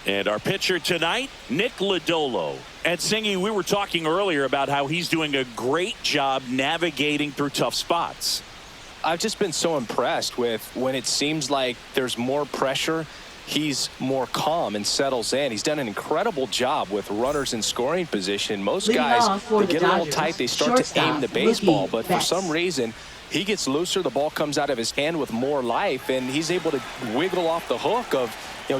And our pitcher tonight, Nick Lodolo. And Singy, we were talking earlier about how he's doing a great job navigating through tough spots. I've just been so impressed with when it seems like there's more pressure, he's more calm and settles in. He's done an incredible job with runners in scoring position. Most guys, they get a little tight, they start to aim the baseball, but for some reason, he gets looser, the ball comes out of his hand with more life, and he's able to wiggle off the hook of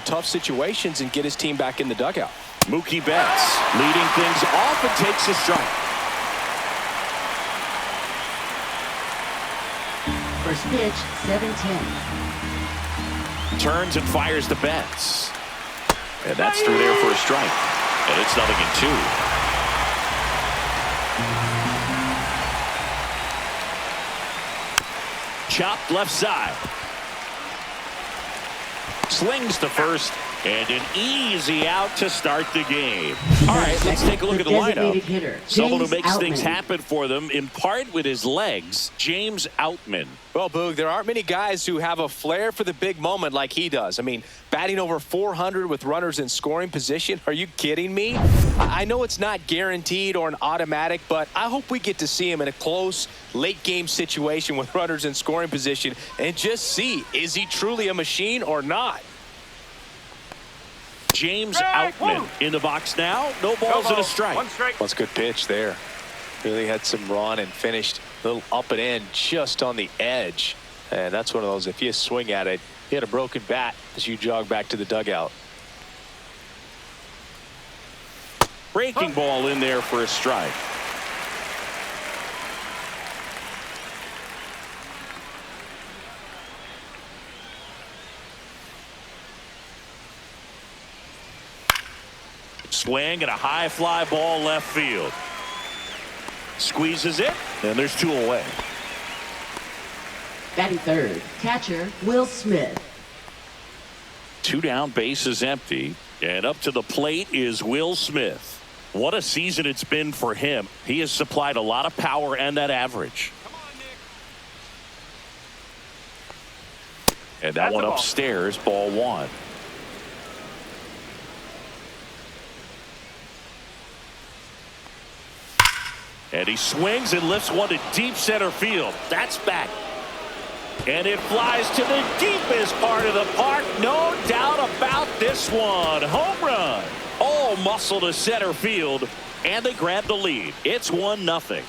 tough situations and get his team back in the dugout. Mookie Betts leading things off and takes a strike. First pitch, 7-10. Turns and fires the Betts. And that's through there for a strike. And it's 0-2. Chopped left side. Slings to first. And an easy out to start the game. All right, let's take a look at the lineup. Someone who makes things happen for them, in part with his legs, James Outman. Well, Boog, there aren't many guys who have a flair for the big moment like he does. I mean, batting over 400 with runners in scoring position. Are you kidding me? I know it's not guaranteed or an automatic, but I hope we get to see him in a close, late-game situation with runners in scoring position and just see, is he truly a machine or not? James Outman in the box now. No balls and a strike. Well, it's a good pitch there. Really had some run and finished a little up and in just on the edge. And that's one of those, if you swing at it, you had a broken bat as you jog back to the dugout. Breaking ball in there for a strike. Swing and a high fly ball left field. Squeezes it, and there's 2 away. Batting third, catcher Will Smith. 2 down, bases empty, and up to the plate is Will Smith. What a season it's been for him. He has supplied a lot of power and that average. Come on, Nick. And that one upstairs, ball 1. And he swings and lifts one to deep center field. That's back. And it flies to the deepest part of the park. No doubt about this one. Home run. All muscle to center field. And they grab the lead. It's 1-0.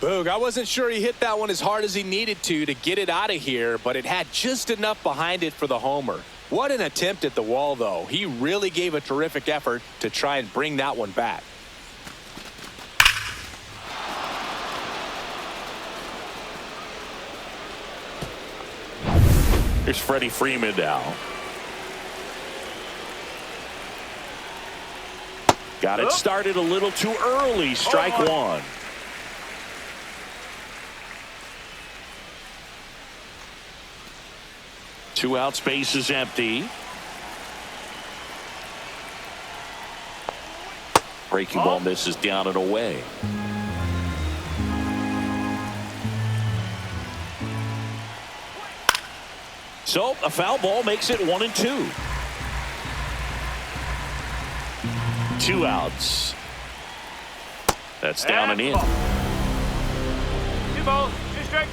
Boog, I wasn't sure he hit that one as hard as he needed to get it out of here, but it had just enough behind it for the homer. What an attempt at the wall, though. He really gave a terrific effort to try and bring that one back. Here's Freddie Freeman now. Got it started a little too early. Strike 1. Two outs, bases empty. Breaking ball misses down and away. So a foul ball makes it 1-2. 2 outs. That's down and in. 2 balls, 2 strikes.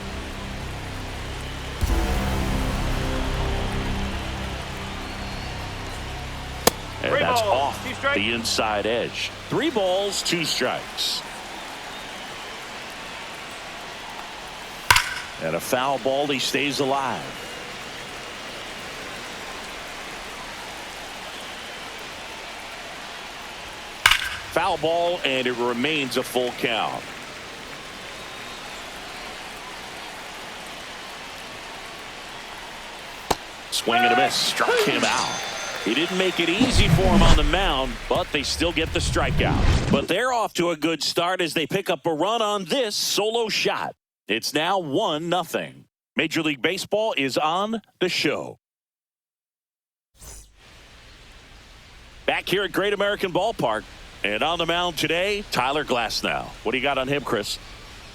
And that's off the inside edge. 3 balls, 2 strikes. And a foul ball, he stays alive. Foul ball, and it remains a full count. Swing and a miss, struck him out. He didn't make it easy for him on the mound, but they still get the strikeout. But they're off to a good start as they pick up a run on this solo shot. It's now 1-0. Major League Baseball is on the show. Back here at Great American Ballpark, And on the mound today, Tyler Glasnow. What do you got on him, Chris?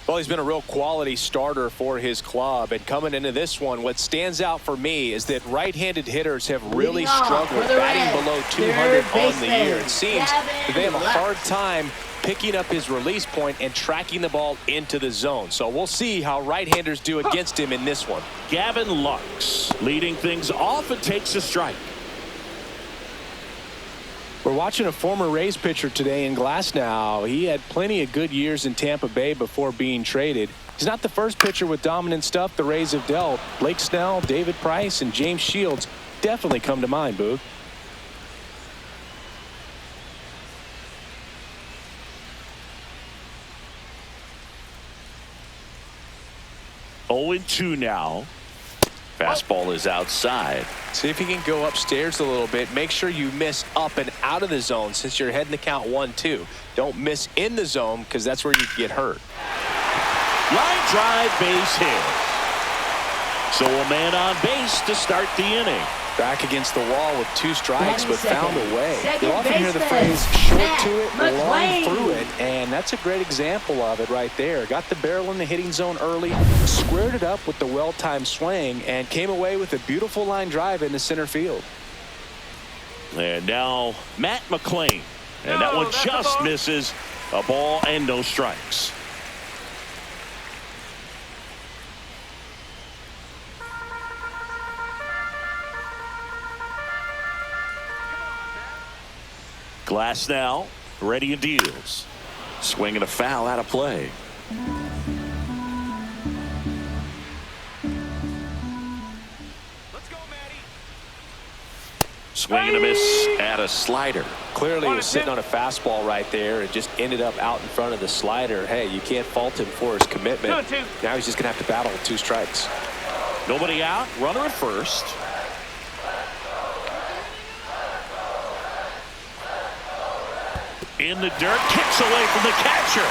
Well, he's been a real quality starter for his club. And coming into this one, what stands out for me is that right-handed hitters have really struggled batting below 200 on the year. It seems that they have a hard time picking up his release point and tracking the ball into the zone. So we'll see how right-handers do against him in this one. Gavin Lux leading things off and takes a strike. We're watching a former Rays pitcher today in Glasnow. He had plenty of good years in Tampa Bay before being traded. He's not the first pitcher with dominant stuff the Rays have dealt. Blake Snell, David Price, and James Shields definitely come to mind, Boog. Oh, 0-2 now. Fastball is outside. See if you can go upstairs a little bit. Make sure you miss up and out of the zone since you're heading the count 1-2. Don't miss in the zone because that's where you get hurt. Line drive, base hit. So a man on base to start the inning. Back against the wall with 2 strikes, but found a way. Second You often hear the phrase short to it, long through it, and that's a great example of it right there. Got the barrel in the hitting zone early, squared it up with the well-timed swing, and came away with a beautiful line drive into center field. And now Matt McLean. And that one just misses. A ball and no strikes. Glasnow ready and deals. Swinging a foul out of play. Let's go, Matty. Swing and a miss at a slider. Clearly he was sitting on a fastball right there and just ended up out in front of the slider. Hey, you can't fault him for his commitment. Now he's just going to have to battle with 2 strikes. Nobody out. Runner at first. In the dirt, kicks away from the catcher.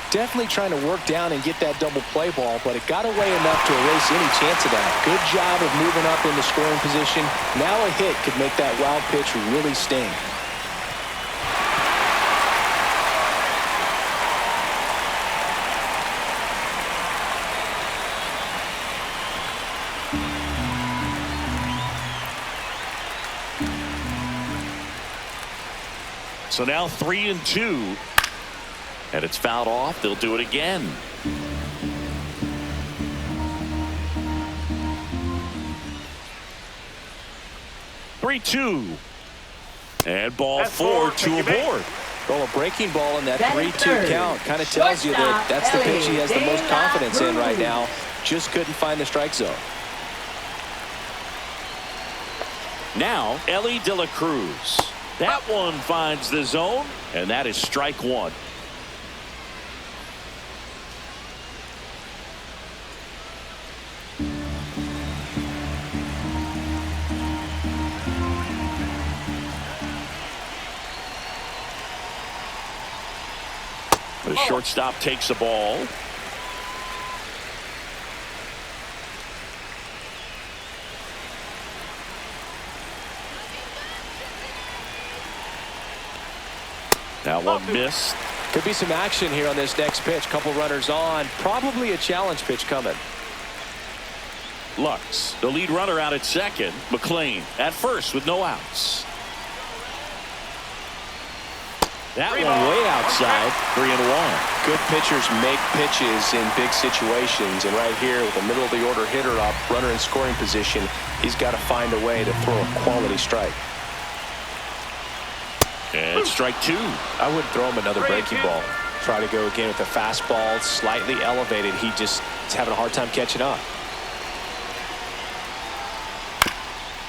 Definitely trying to work down and get that double play ball, but it got away enough to erase any chance of that. Good job of moving up in the scoring position. Now a hit could make that wild pitch really sting. So now 3-2. And it's fouled off. They'll do it again. (3-2). And ball 4 to a board. Well, a breaking ball in that 3-2 count kind of tells you that that's the pitch he has the most confidence in right now. Just couldn't find the strike zone. Now Ellie De La Cruz. That one finds the zone, and that is strike 1. The shortstop takes the ball. That one missed. Could be some action here on this next pitch. Couple runners on. Probably a challenge pitch coming. Lux, the lead runner, out at second. McLean at first with no outs. That one way outside. 3-1. Good pitchers make pitches in big situations, and right here with a middle of the order hitter up, runner in scoring position, he's got to find a way to throw a quality strike. And strike 2. I wouldn't throw him another breaking ball. Try to go again with a fastball slightly elevated. He just is having a hard time catching up.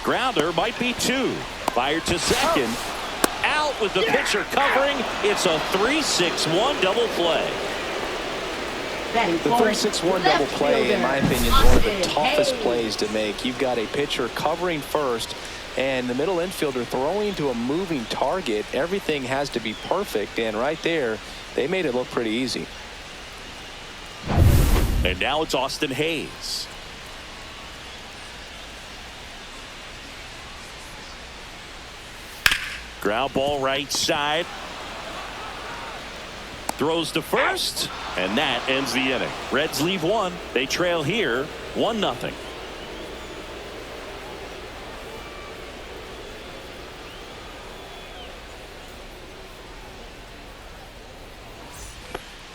Grounder might be 2. Fired to second. Out with the pitcher covering. It's a 3-6-1 double play. The 3-6-1 double play, in my opinion, is one of the toughest plays to make. You've got a pitcher covering first and the middle infielder throwing to a moving target. Everything has to be perfect, and right there they made it look pretty easy. And now it's Austin Hayes. Ground ball right side. Throws to first, and that ends the inning. Reds leave one. They trail here 1-0.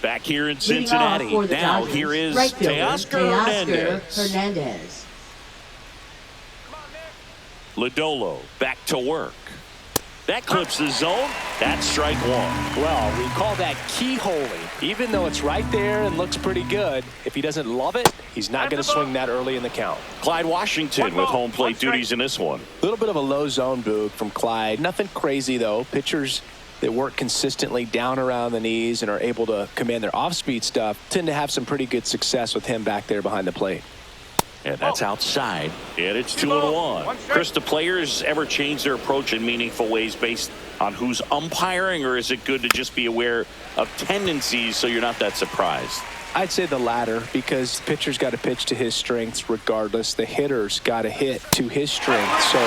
Back here in Cincinnati. Now Dodgers, here is right fielder, Teoscar Hernandez. Lodolo back to work. That clips the zone. That's strike one. Well, we call that keyholing. Even though it's right there and looks pretty good, if he doesn't love it, he's not going to swing that early in the count. Clyde Washington with home plate duties in this one. A little bit of a low zone boog from Clyde. Nothing crazy, though. Pitchers that work consistently down around the knees and are able to command their off-speed stuff tend to have some pretty good success with him back there behind the plate. And that's outside. And it's 2-1. Chris, do players ever change their approach in meaningful ways based on who's umpiring, or is it good to just be aware of tendencies so you're not that surprised? I'd say the latter, because the pitcher's got to pitch to his strengths regardless. The hitter's got to hit to his strengths. So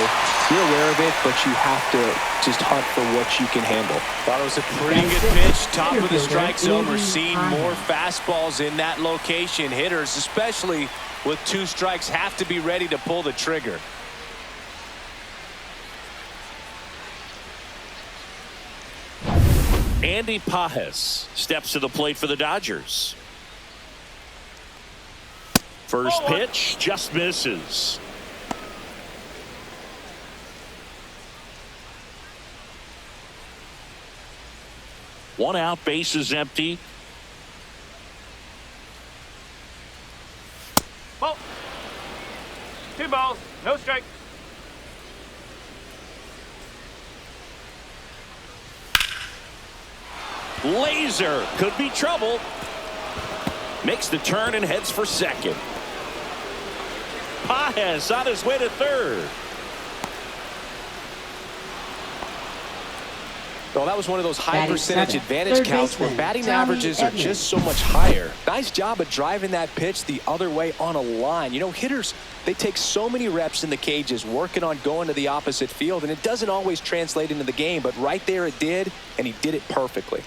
you're aware of it, but you have to just hunt for what you can handle. Thought it was a pretty good pitch. Top of the strike zone. We're seeing more fastballs in that location. Hitters, especially with 2 strikes, have to be ready to pull the trigger. Andy Pages steps to the plate for the Dodgers. First pitch just misses. One out, base is empty. Ball. 2 balls, no strike. Laser could be trouble. Makes the turn and heads for second. Pages on his way to third. Well, that was one of those high percentage advantage counts where batting averages are just so much higher. Nice job of driving that pitch the other way on a line. You know, hitters, they take so many reps in the cages working on going to the opposite field, and it doesn't always translate into the game, but right there it did, and he did it perfectly.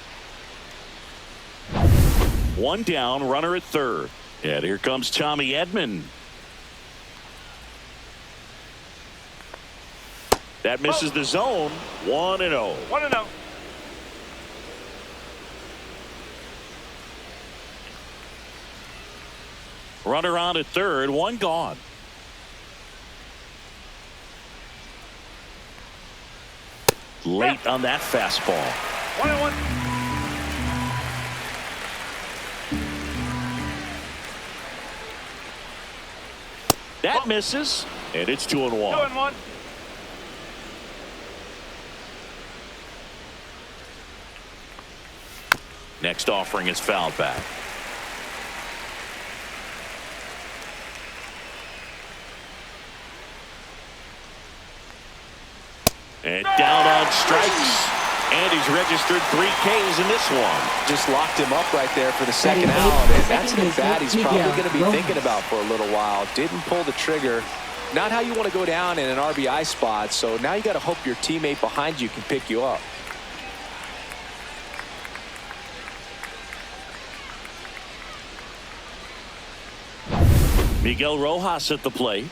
One down, runner at third. And here comes Tommy Edman. That misses the zone. 1-0. 1-0. Runner on at third, one gone. Late on that fastball. 1-1. That misses, and it's 2-1. 2-1. Next offering is fouled back. And down on strikes. And he's registered 3 Ks in this one. Just locked him up right there for the second out, and that's an at-bat he's probably going to be thinking about for a little while. Didn't pull the trigger. Not how you want to go down in an RBI spot, so now you got to hope your teammate behind you can pick you up. Miguel Rojas at the plate.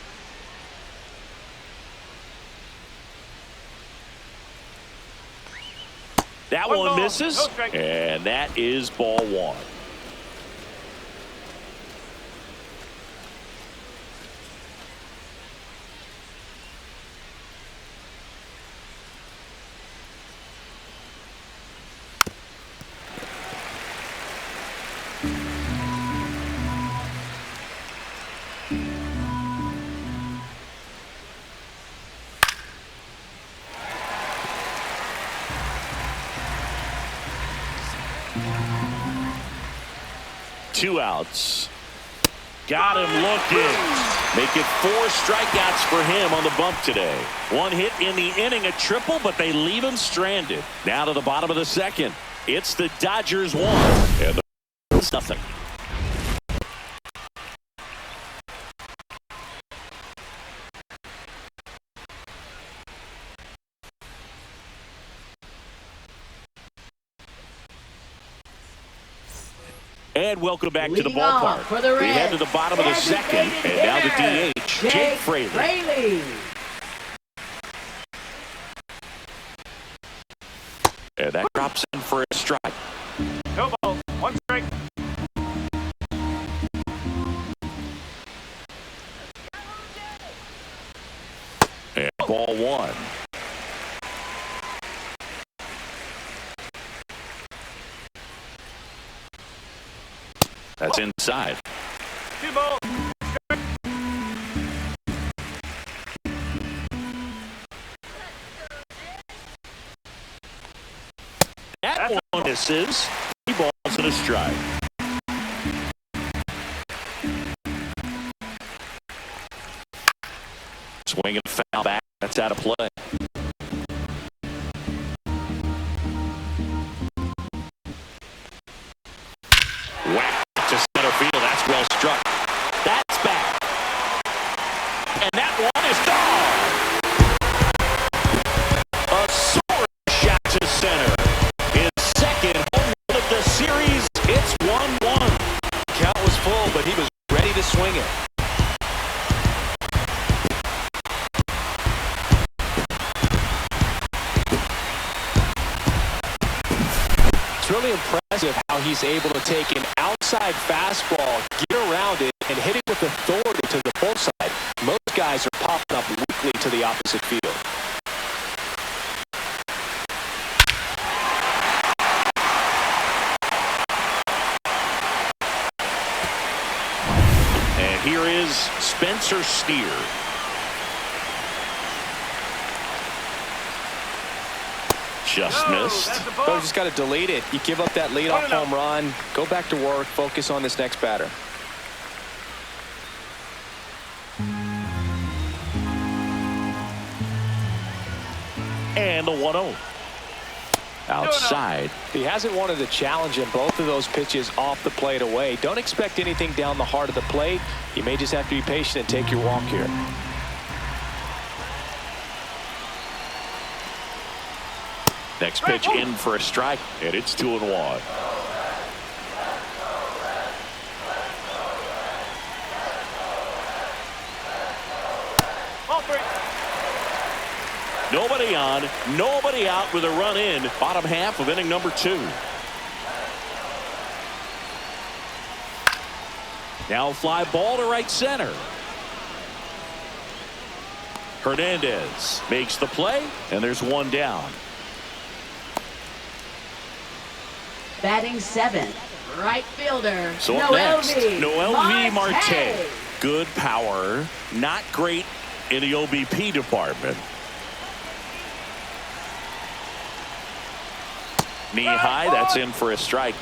That one misses, and that is ball 1. Two outs. Got him looking. Make it 4 strikeouts for him on the bump today. 1 hit in the inning, a triple, but they leave him stranded. Now to the bottom of the second. It's the Dodgers 1 and the Reds nothing. And welcome back to the Leading off ballpark. for the We head Reds, to the bottom of the second, and now the DH, Jake Fraley. And that drops in for a strike. No balls. One strike. And ball one. That's inside. 2 balls. That one misses. 3 balls and a strike. Swing and foul back. That's out of play. Whack to center field. That's well struck. That's back. And that one is gone. A soaring shot to center. His second home run of the series. It's 1-1. Count was full, but he was ready to swing it. It's really impressive how he's able to take an outside fastball, get around it, and hit it with authority to the pull side. Most guys are popping up weakly to the opposite field. And here is Spencer Steer. Just missed. That's a So ball. you just got to delete it. You give up that leadoff home run, go back to work, focus on this next batter. And the 1-0. Outside. He hasn't wanted the challenge in both of those pitches off the plate away. Don't expect anything down the heart of the plate. You may just have to be patient and take your walk here. Next pitch in for a strike, and it's 2-1. Ball 3. Nobody on, nobody out with a run in. Bottom half of inning number 2. Now fly ball to right center. Hernandez makes the play, and there's one down. Batting 7th, right fielder, So up next, MlB Marte. Good power, not great in the OBP department. Knee high, that's in for a strike.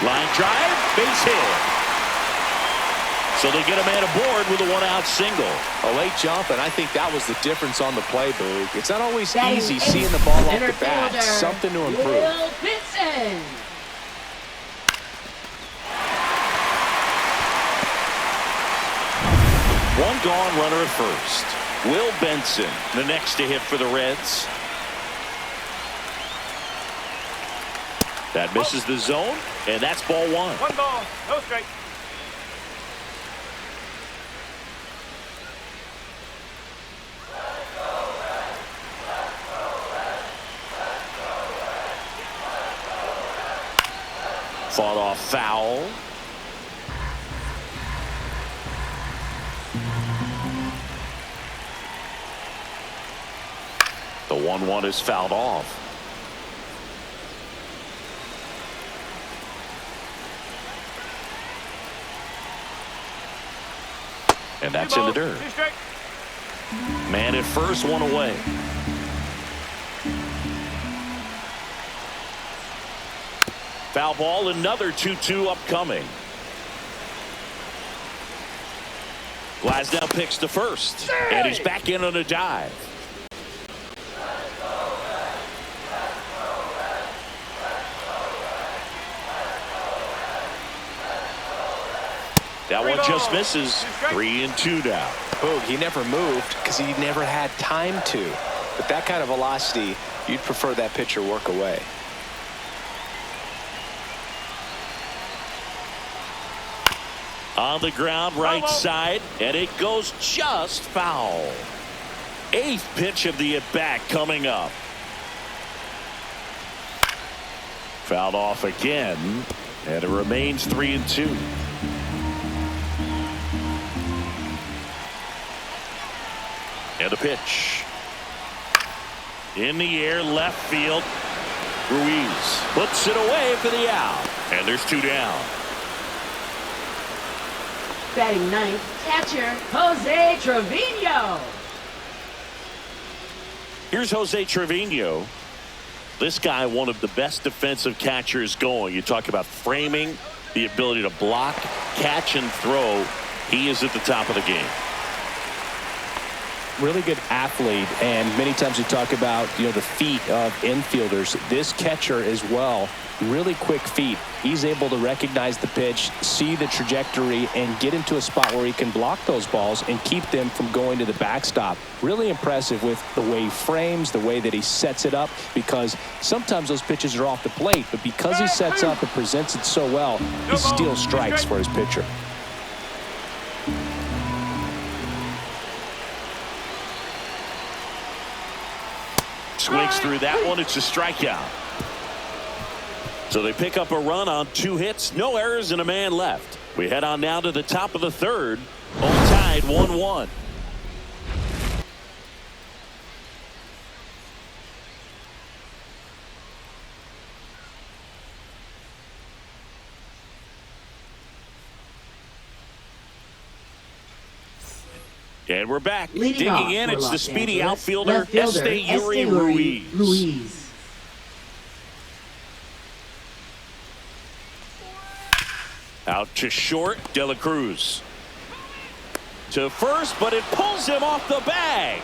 Line drive, base hit. So they get a man aboard with a 1-out single. A late jump, and I think that was the difference on the play, Boog. It's not always Batting easy 8th, seeing the ball off center the bat. fielder, Something to improve. Will Benson. One gone, runner at first. Will Benson, the next to hit for the Reds. That misses the zone, and that's ball 1. 1 ball. No strike. Fought off foul. The 1-1 is fouled off. And that's in the dirt. 2 strike. Man at first, one away. Foul ball, another 2-2 upcoming. Glasnow picks to first, and he's back in on a dive. That one just misses. 3-2 now. Boog, he never moved because he never had time to. But that kind of velocity, you'd prefer that pitcher work away. On the ground, right side, and it goes just foul. 8th pitch of the at-bat coming up. Fouled off again, and it remains 3-2. And the pitch. In the air, left field. Ruiz puts it away for the out. And there's 2 down. Batting 9th, catcher, Jose Trevino. Here's Jose Trevino. This guy, one of the best defensive catchers going. You talk about framing, the ability to block, catch, and throw. He is at the top of the game. Really good athlete, and many times we talk about, the feet of infielders. This catcher as well, really quick feet. He's able to recognize the pitch, see the trajectory, and get into a spot where he can block those balls and keep them from going to the backstop. Really impressive with the way he frames, the way that he sets it up, because sometimes those pitches are off the plate, but because he sets up and presents it so well, he steals strikes for his pitcher. Swings through that one. It's a strikeout. So they pick up a run on 2 hits, no errors, and a man left. We head on now to the top of the 3rd. All tied 1-1. And we're back. Digging in, it's the speedy outfielder, Esteury Ruiz. Out to short, De La Cruz. To first, but it pulls him off the bag.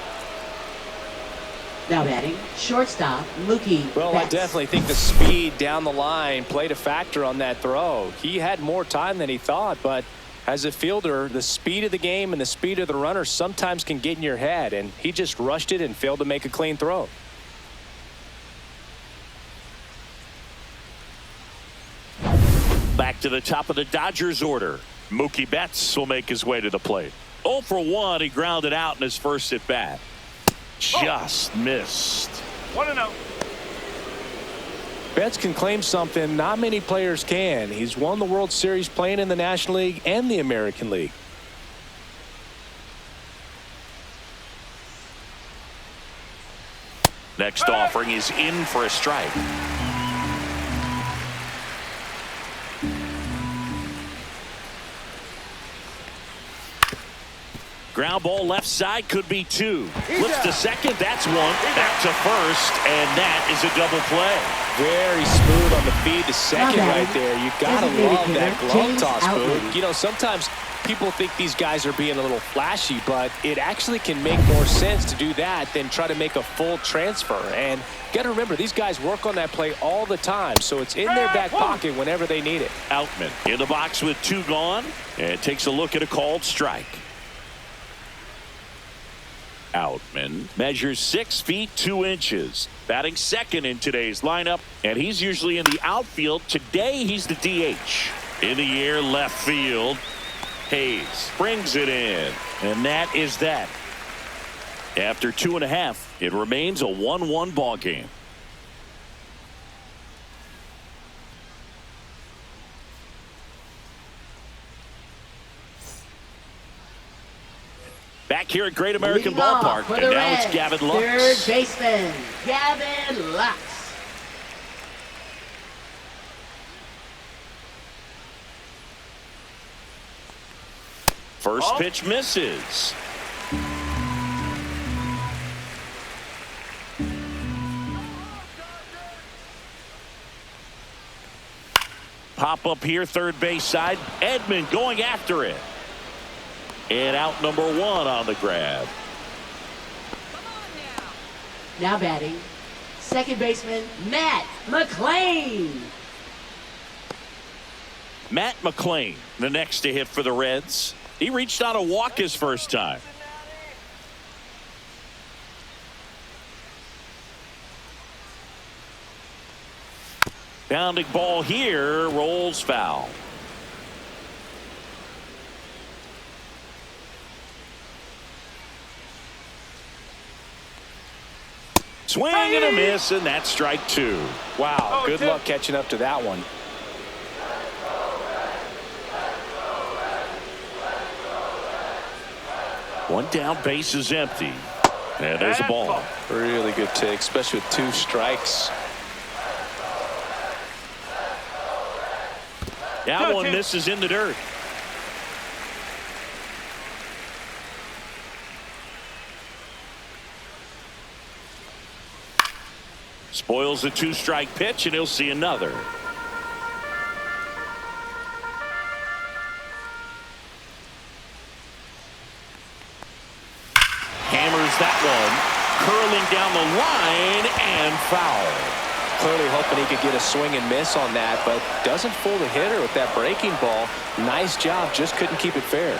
Now batting, shortstop, Mookie Well, Betts. I definitely think the speed down the line played a factor on that throw. He had more time than he thought, but as a fielder, the speed of the game and the speed of the runner sometimes can get in your head, and he just rushed it and failed to make a clean throw. Back to the top of the Dodgers order. Mookie Betts will make his way to the plate. 0 for 1, he grounded out in his first at bat. Just missed. 1-0. Betts can claim something not many players can. He's won the World Series playing in the National League and the American League. Next offering is in for a strike. Ground ball left side, could be 2. Flips to second, that's 1. Back to first, and that is a double play. Very smooth on the feed to second right there. You gotta love that glove toss, Boog. Sometimes people think these guys are being a little flashy, but it actually can make more sense to do that than try to make a full transfer. And you gotta remember, these guys work on that play all the time, so it's in their back pocket whenever they need it. Outman in the box with 2 gone, and takes a look at a called strike. Outman measures 6 feet 2 inches, batting second in today's lineup, and he's usually in the outfield. Today he's the DH. In the air, left field. Hayes brings it in, and that is that. After 2.5, it remains a 1-1 ball game. Back here at Great American Ballpark, and now it's Gavin Lux. 3rd baseman, Gavin Lux. First pitch misses. Pop up here, 3rd base side. Edman going after it. And out number 1 on the grab. Now batting, 2nd baseman, Matt McLean. Matt McClain, the next to hit for the Reds. He reached on a walk his first time. Pounding ball here, rolls foul. Swing and a miss, and that's strike two. Wow, good luck catching up to that one. One down, base is empty. And there's a ball. Really good take, especially with 2 strikes. That one misses in the dirt. Spoils the 2-strike pitch, and he'll see another. Hammers that one, curling down the line, and foul. Clearly hoping he could get a swing and miss on that, but doesn't fool the hitter with that breaking ball. Nice job, just couldn't keep it fair.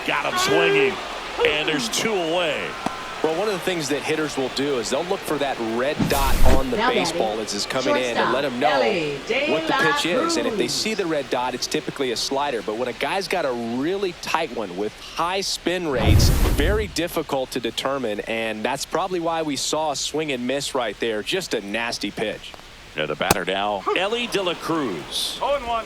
Got him swinging, and there's 2 away. Well, one of the things that hitters will do is they'll look for that red dot on the baseball as it's coming in and let them know what the pitch is. And if they see the red dot, it's typically a slider. But when a guy's got a really tight one with high spin rates, very difficult to determine. And that's probably why we saw a swing and miss right there. Just a nasty pitch. Yeah, the batter now, Ellie De La Cruz. 0-1.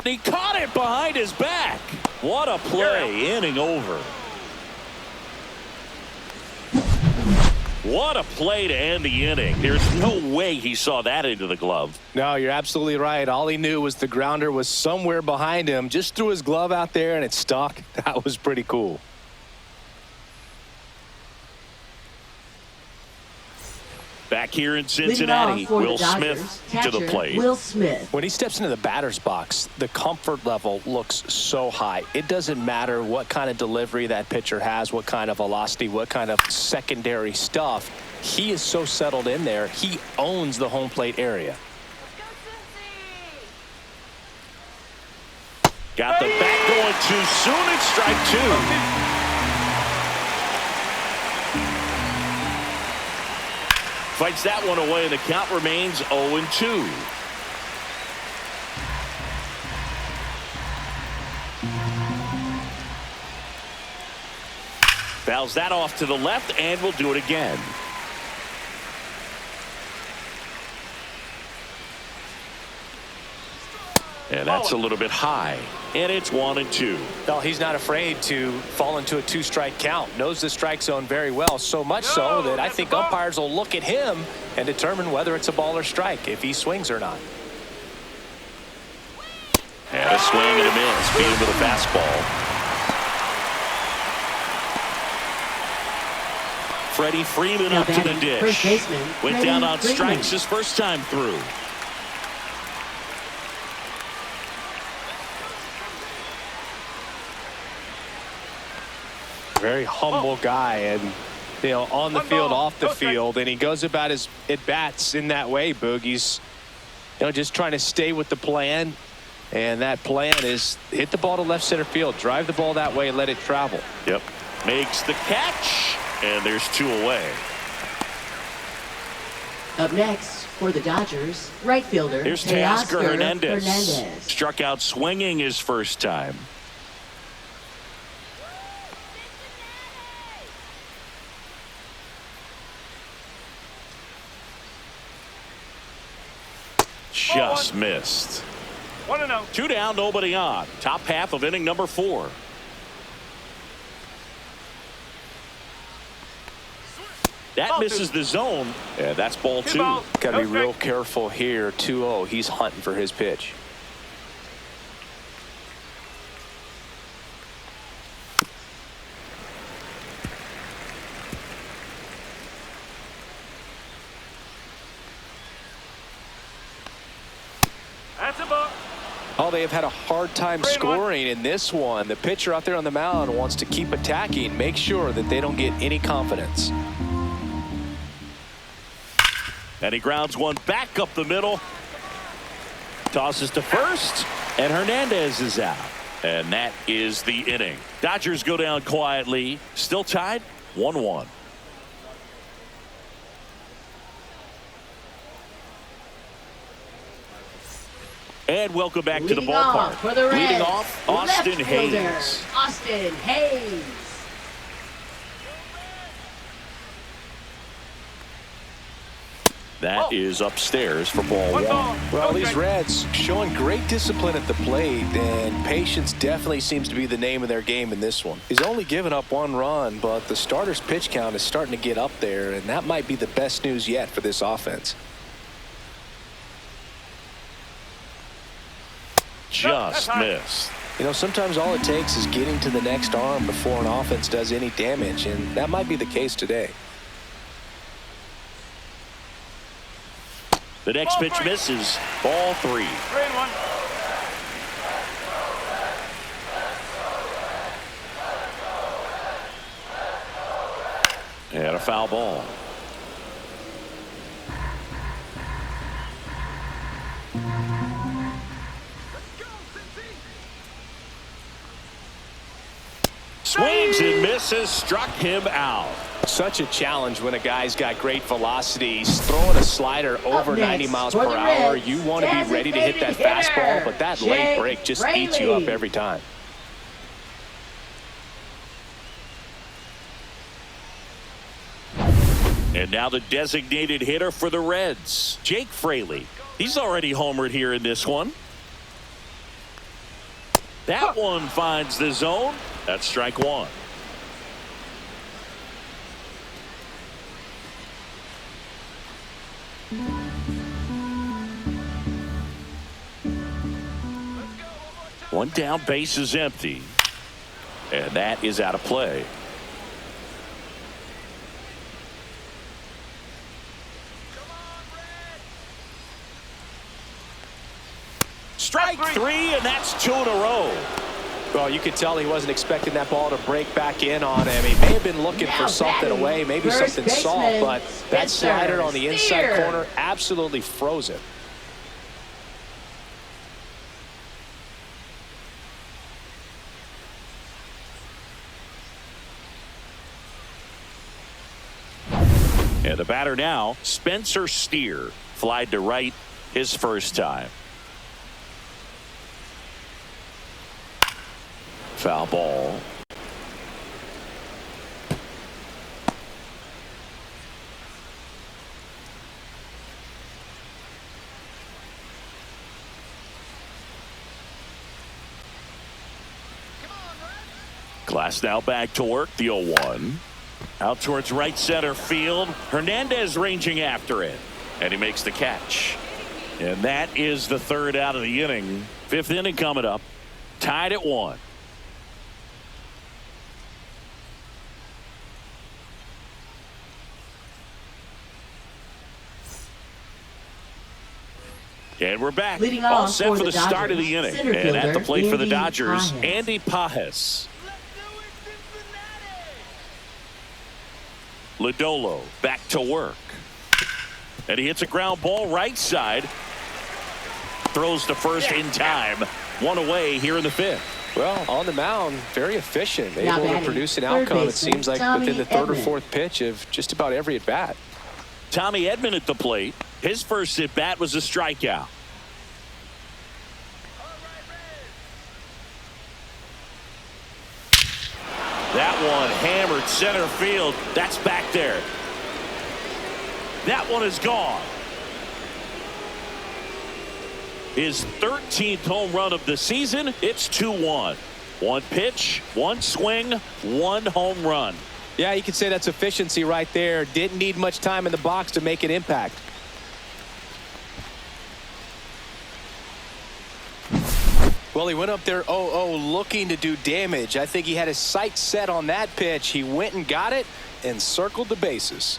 He caught it behind his back. What a play. Inning over. What a play to end the inning. There's no way he saw that into the glove. No, you're absolutely right. All he knew was the grounder was somewhere behind him. Just threw his glove out there and it stuck. That was pretty cool. Back here in Cincinnati, Will Smith to the plate. Will Smith. When he steps into the batter's box, the comfort level looks so high. It doesn't matter what kind of delivery that pitcher has, what kind of velocity, what kind of secondary stuff. He is so settled in there. He owns the home plate area. Got the bat going too soon. It's strike 2. Fights that one away, and the count remains 0-2. Fouls that off to the left, and we'll do it again. And that's a little bit high. And it's 1-2. No, he's not afraid to fall into a 2-strike count. Knows the strike zone very well. So much so that I think umpires will look at him and determine whether it's a ball or strike, if he swings or not. And a swing and a miss. Beat him with a fastball. Freddie Freeman up to the dish. First baseman, Went down on strikes his first time through. Very humble guy, and you know, on the field, off the field, and he goes about his at-bats in that way, Boog. He's, you know, just trying to stay with the plan, and that plan is hit the ball to left center field, drive the ball that way, and let it travel. Yep. Makes the catch, and there's 2 away. Up next for the Dodgers, right fielder Here's Teoscar Teoscar Hernandez. Struck out swinging his first time. Just missed. 1-0. 2 down, nobody on. Top half of inning number 4. That misses the zone. Yeah, that's ball 2. Got to be real careful here. 2-0. He's hunting for his pitch. That's a ball. Oh, they have had a hard time scoring in this one. The pitcher out there on the mound wants to keep attacking, make sure that they don't get any confidence. And he grounds one back up the middle. Tosses to first, and Hernandez is out. And that is the inning. Dodgers go down quietly. Still tied, 1-1. And welcome back to the ballpark. For the Reds, leading off, Austin Hayes. Austin Hayes. That is upstairs for ball one. Well, these Reds showing great discipline at the plate, and patience definitely seems to be the name of their game in this one. He's only given up 1 run, but the starter's pitch count is starting to get up there, and that might be the best news yet for this offense. Just missed. You know, sometimes all it takes is getting to the next arm before an offense does any damage, and that might be the case today. The next pitch misses. Ball 3. 3-1. And a foul ball. Swings and misses, struck him out. Such a challenge when a guy's got great velocity. He's throwing a slider over 90 miles per hour. You want to be ready to hit that fastball, but that late break just eats you up every time. And now the designated hitter for the Reds, Jake Fraley. He's already homered here in this one. That one finds the zone. That's strike 1. One down, base is empty. And that is out of play. Strike 3, and that's 2 in a row. Well, you could tell he wasn't expecting that ball to break back in on him. He may have been looking for something away, maybe something soft, but that slider on the inside corner absolutely froze it. And the batter now, Spencer Steer, flied to right his first time. Foul ball. Glass now back to work, the 0-1. Out towards right center field. Hernandez ranging after it. And he makes the catch. And that is the 3rd out of the inning. 5th inning coming up. Tied at 1. And we're back. All set for the start of the inning. And at the plate for the Dodgers, Andy Pajes. Lodolo back to work. And he hits a ground ball right side. Throws to first in time. 1 away here in the 5th. Well, on the mound, very efficient. Able to produce an outcome, it seems like, within the 3rd or 4th pitch of just about every at-bat. Tommy Edman at the plate. His first at-bat was a strikeout. That one hammered center field. That's back there. That one is gone. His 13th home run of the season. It's 2-1. 1 pitch, 1 swing, 1 home run. Yeah, you could say that's efficiency right there. Didn't need much time in the box to make an impact. Well, he went up there 0-0 looking to do damage. I think he had his sights set on that pitch. He went and got it and circled the bases.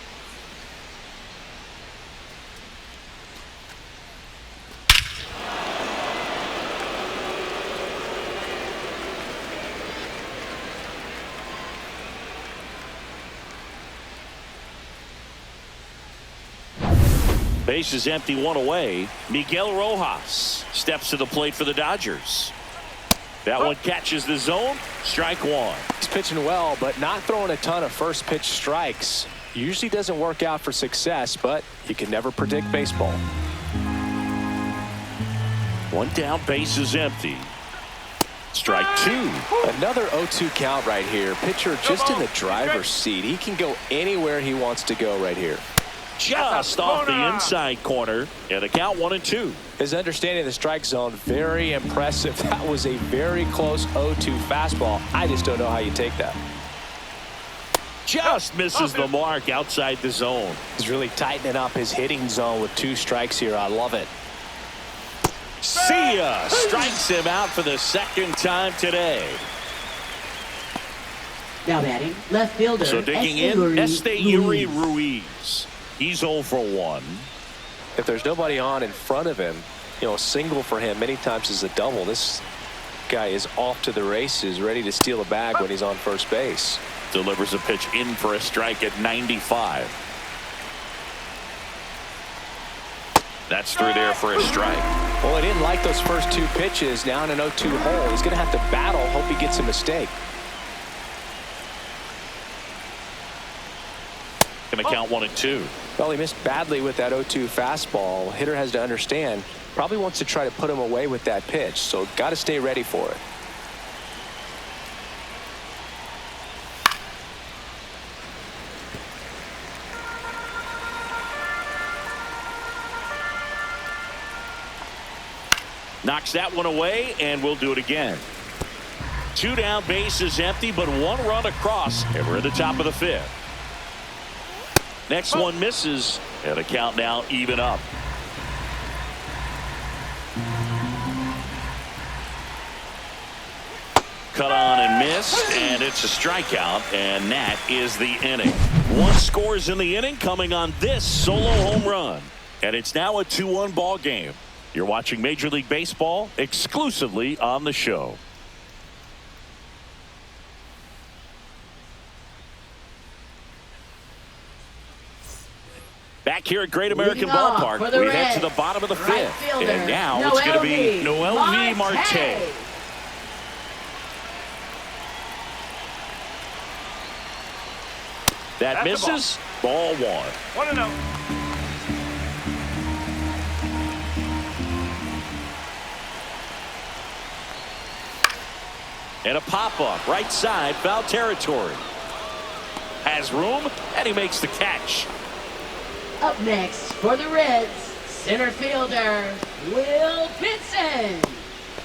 Base is empty, one away. Miguel Rojas steps to the plate for the Dodgers. That one catches the zone. Strike one. He's pitching well, but not throwing a ton of first pitch strikes. Usually doesn't work out for success, but you can never predict baseball. One down, base is empty. Strike two. Another 0-2 count right here. Pitcher just in the driver's seat. He can go anywhere he wants to go right here. Just off the inside corner, and a count 1-2. His understanding of the strike zone, very impressive. That was a very close 0-2 fastball. I just don't know how you take that. Just misses the mark outside the zone. He's really tightening up his hitting zone with 2 strikes here. I love it. See ya. Strikes him out for the second time today. Now batting, left fielder. So digging in, Esteury Ruiz. He's 0 for 1. If there's nobody on in front of him, you know, a single for him many times is a double. This guy is off to the races, ready to steal a bag when he's on first base. Delivers a pitch in for a strike at 95. That's through there for a strike. Well, he didn't like those first 2 pitches. Now in an 0-2 hole, he's going to have to battle. Hope he gets a mistake. Going to count 1-2. Well, he missed badly with that 0-2 fastball. Hitter has to understand, probably wants to try to put him away with that pitch, so got to stay ready for it. Knocks that one away, and we'll do it again. 2 down, base is empty, but 1 run across, and we're at the top of the 5th. Next one misses, and a count now even up. Cut on and missed, and it's a strikeout, and that is the inning. 1 scores in the inning, coming on this solo home run, and it's now a 2-1 ball game. You're watching Major League Baseball exclusively on the show. Back here at Great American Ballpark, we head to the bottom of the 5th, and now it's going to be Mlb Marte. That misses. Ball 1. 1-0. And a pop-up, right side, foul territory. Has room, and he makes the catch. Up next for the Reds, center fielder, Will Benson.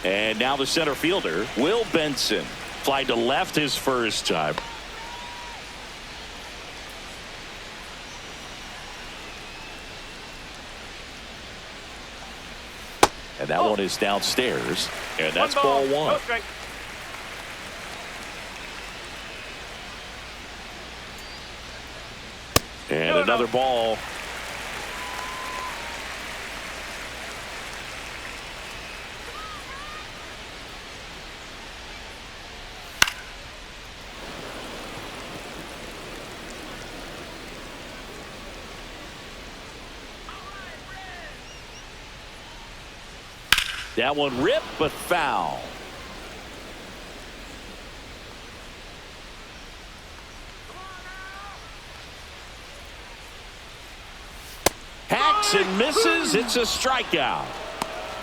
And now the center fielder, Will Benson. Fly to left his first time. And that one is downstairs, and that's ball 1. No strike. And another ball. That one ripped, but foul. Hacks and misses. It's a strikeout.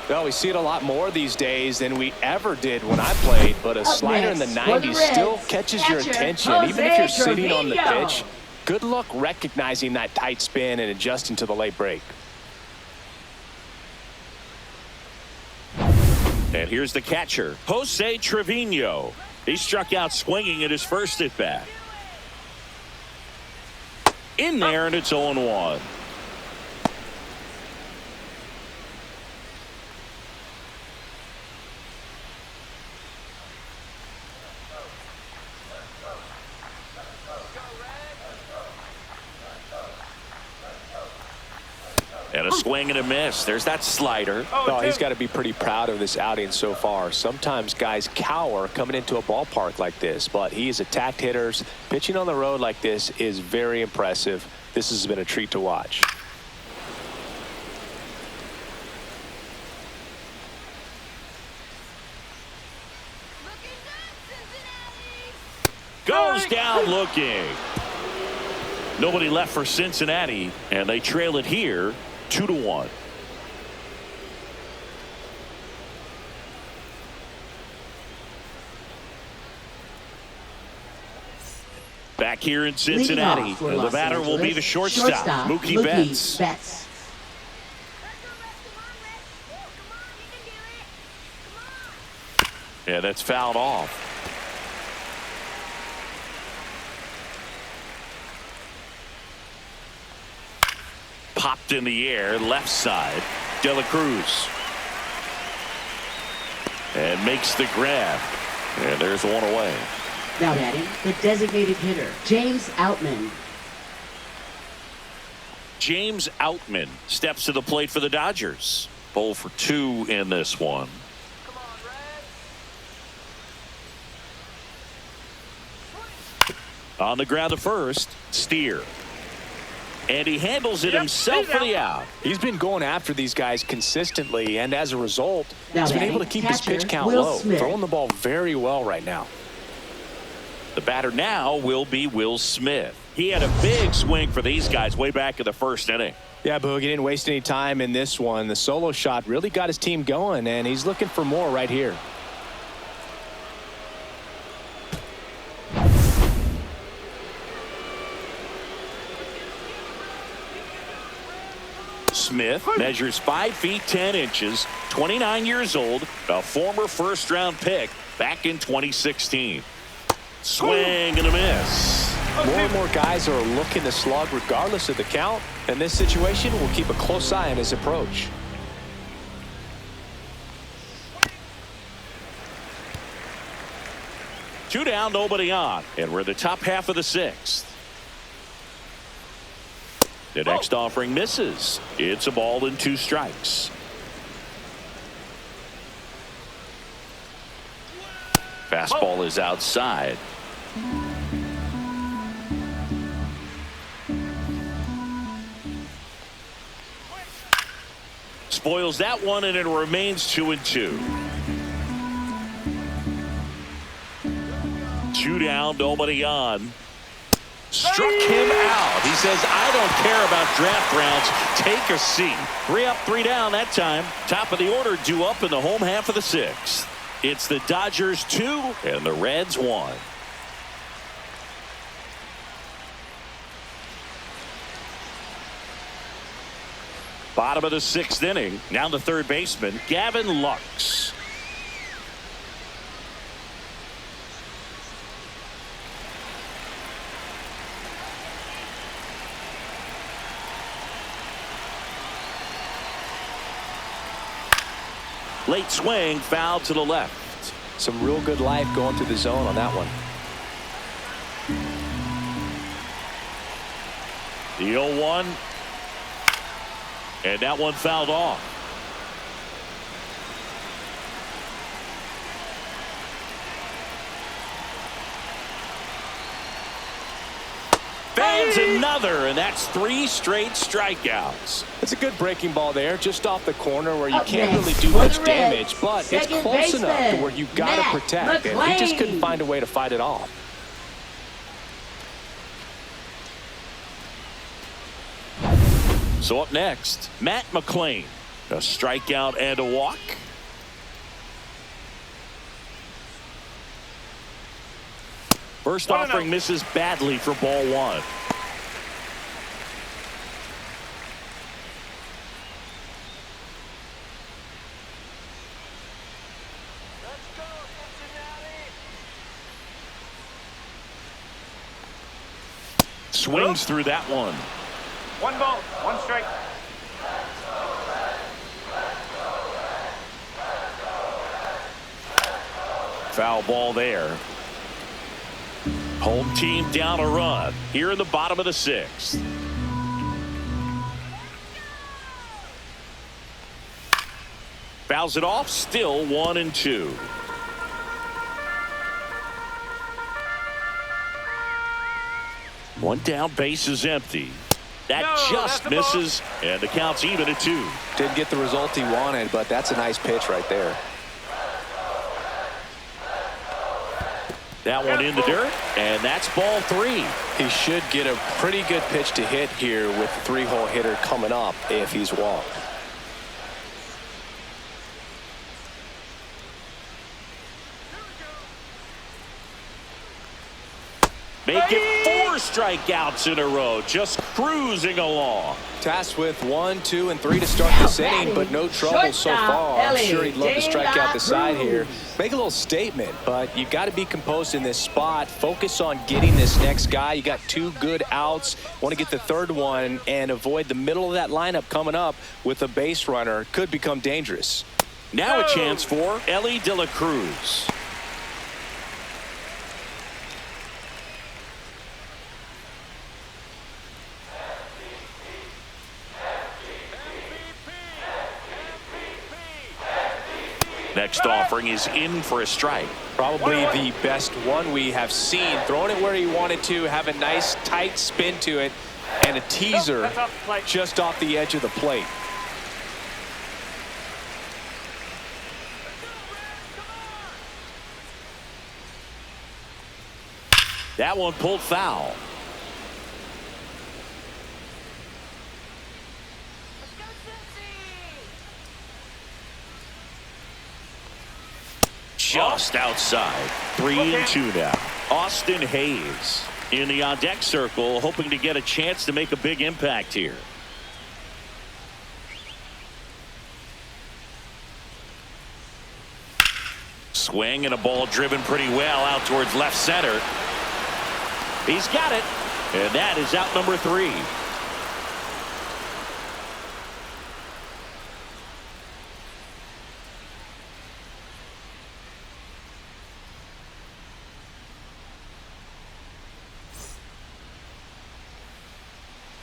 Well, we see it a lot more these days than we ever did when I played, but a slider in the 90s still catches your attention, even if you're sitting on the pitch. Good luck recognizing that tight spin and adjusting to the late break. And here's the catcher, Jose Trevino. He struck out swinging at his first at bat. In there, and it's 0-1. And a swing and a miss. There's that slider. Oh, he's got to be pretty proud of this outing so far. Sometimes guys cower coming into a ballpark like this, but he's attacked hitters. Pitching on the road like this is very impressive. This has been a treat to watch. Goes down looking. Nobody left for Cincinnati, and they trail it here 2-1. Back here in Cincinnati, the batter will be the shortstop, Mookie Betts. Yeah, that's fouled off. Popped in the air, left side. De La Cruz. And makes the grab. And there's one away. Now batting, the designated hitter, James Outman. James Outman steps to the plate for the Dodgers. 0 for 2 in this one. On the ground to first, Steer. And he handles it himself for the out. He's been going after these guys consistently, and as a result, Now he's been batting, able to keep his catcher, pitch count Will low, Smith. throwing the ball very well right now. The batter now will be Will Smith. He had a big swing for these guys way back in the first inning. Yeah, Boog, he didn't waste any time in this one. The solo shot really got his team going, and he's looking for more right here. Smith measures 5 feet 10 inches, 29 years old, a former first-round pick back in 2016. Swing and a miss. More and more guys are looking to slug regardless of the count. In this situation, we'll keep a close eye on his approach. Two down, nobody on, and we're in the top half of the 6th. The next offering misses. It's a ball and 2 strikes. Fastball is outside. Spoils that one, and it remains 2-2. 2 down, nobody on. Struck him out. He says, I don't care about draft rounds. Take a seat. 3 up, 3 down that time. Top of the order due up in the home half of the 6th. It's the Dodgers 2 and the Reds 1. Bottom of the 6th inning. Now the third baseman, Gavin Lux. Late swing, foul to the left. Some real good life going through the zone on that one. The 0-1. And that one fouled off. Fans another, and that's 3 straight strikeouts. It's a good breaking ball there, just off the corner where you Up can't next really do for much the damage, Reds, but it's second close enough to baseman, where you got to Matt protect, and he just couldn't McLean. find a way to fight it off. So up next, Matt McLean. A strikeout and a walk. First offering misses badly for ball 1. Swings through that one. 1 ball, 1 strike. Foul ball there. Home team down a run here in the bottom of the 6th. Fouls it off, still 1-2. One down, base is empty. That just misses, and the count's even at 2. Didn't get the result he wanted, but that's a nice pitch right there. That one in the dirt, and that's ball 3. He should get a pretty good pitch to hit here with the 3-hole hitter coming up if he's walked. Make it 4 strikeouts in a row, just cruising along. Tasked with 1, 2, and 3 to start this inning, but no trouble so far. I'm sure he'd love to strike out the side here. Make a little statement, but you got to be composed in this spot. Focus on getting this next guy. You got 2 good outs. Want to get the 3rd one and avoid the middle of that lineup coming up with a base runner. Could become dangerous. Now a chance for Ellie De La Cruz. Next offering is in for a strike. Probably the best one we have seen. Throwing it where he wanted to, have a nice tight spin to it, and a teaser just off the edge of the plate. That one pulled foul. Just outside. 3-2 now. Austin Hayes in the on-deck circle, hoping to get a chance to make a big impact here. Swing and a ball driven pretty well out towards left center. He's got it, and that is out number 3.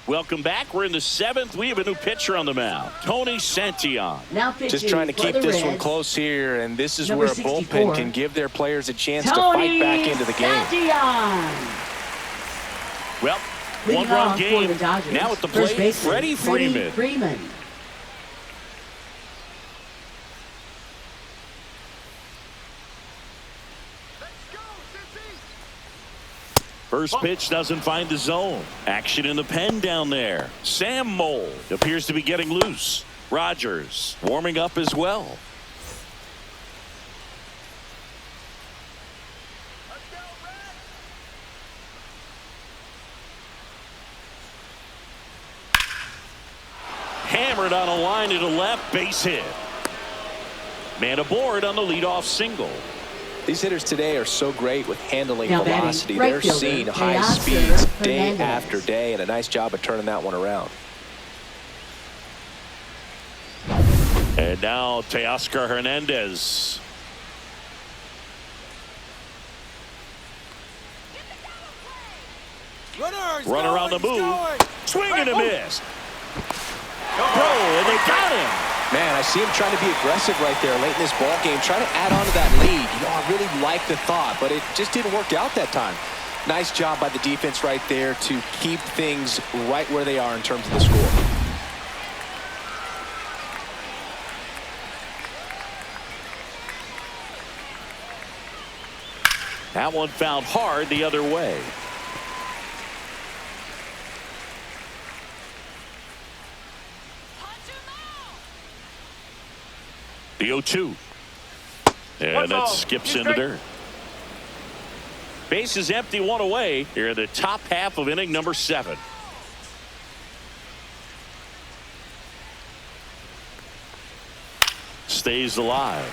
Welcome back. We're in the 7th. We have a new pitcher on the mound, Tony Santillan. Now just trying to keep this one close here, and this is where a bullpen can give their players a chance to fight back into the game. Well, one-run game. Now at the plate, Freddie Freeman. First pitch doesn't find the zone. Action in the pen down there. Sam Mold appears to be getting loose. Rogers warming up as well. Hammered on a line to the left, base hit. Man aboard on the leadoff single. These hitters today are so great with handling velocity. They're seeing high speeds day after day, and a nice job of turning that one around. And now Teoscar Hernandez. Runner on the move. Swing and a miss. And they got him. Man, I see him trying to be aggressive right there late in this ball game, trying to add on to that lead. You know, I really like the thought, but it just didn't work out that time. Nice job by the defense right there to keep things right where they are in terms of the score. That one fouled hard the other way. The 0-2. And that skips into dirt. Base is empty, 1 away. Here in the top half of inning number 7. Stays alive.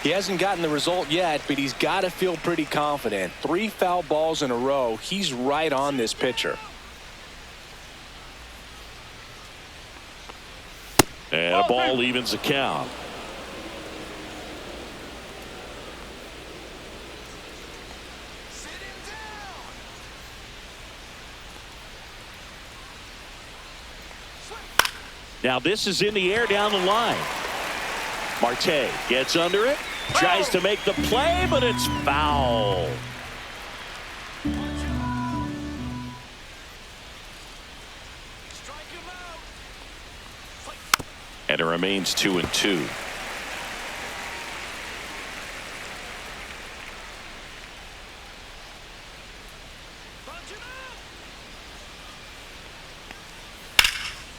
He hasn't gotten the result yet, but he's got to feel pretty confident. 3 foul balls in a row. He's right on this pitcher. And a ball evens the count. Now this is in the air down the line. Marte gets under it, tries to make the play, but it's foul. And it remains 2-2.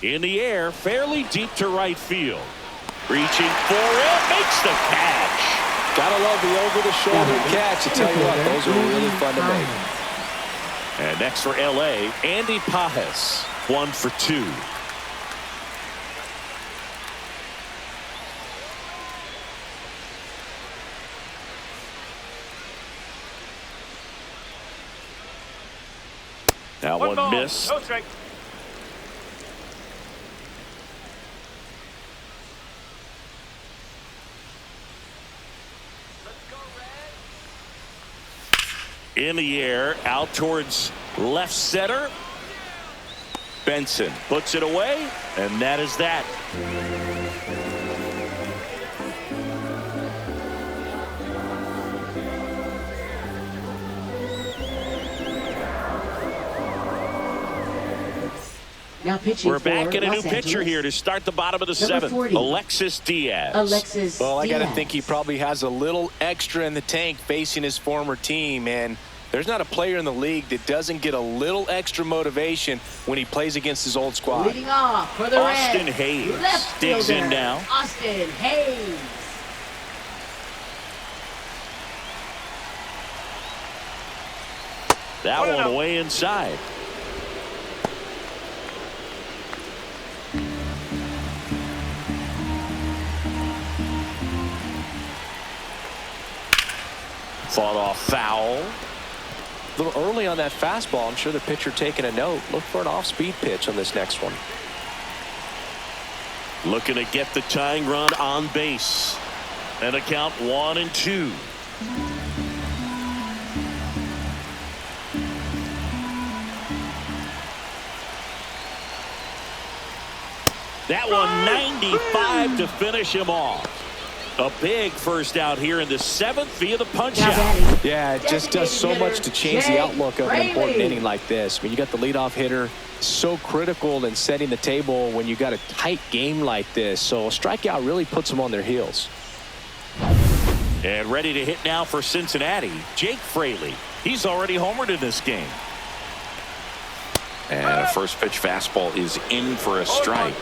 In the air, fairly deep to right field. Reaching for it, makes the catch. Gotta love the over-the-shoulder catch. I tell you what, those are really fun to make. And next for LA, Andy Pajes, 1 for 2. Now one miss. No strike. In the air, out towards left center. Benson puts it away, and that is that. Now pitching. We're back in a Los new pitcher Angeles. here to start the bottom of the Number 7th. 40. Alexis Diaz. Alexis Well, I got to Diaz. think he probably has a little extra in the tank facing his former team. And there's not a player in the league that doesn't get a little extra motivation when he plays against his old squad. Leading off for the Austin Reds. Hayes Left digs fielder, in now. Austin Hayes. That Oh, one no. way inside. Fought off foul. A little early on that fastball. I'm sure the pitcher taking a note. Look for an off-speed pitch on this next one. Looking to get the tying run on base. And a count 1-2. That one 95 to finish him off. A big first out here in the 7th via the punch Now out. batting. Yeah, it just does so much to change the outlook of an important inning like this. I mean, you got the leadoff hitter, so critical in setting the table when you got a tight game like this. So a strikeout really puts them on their heels. And ready to hit now for Cincinnati, Jake Fraley. He's already homered in this game. And a first pitch fastball is in for a strike.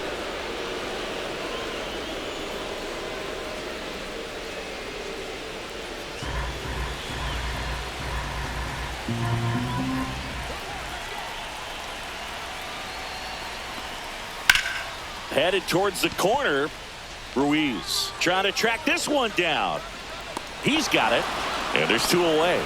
Headed towards the corner. Ruiz trying to track this one down. He's got it. And there's 2 away.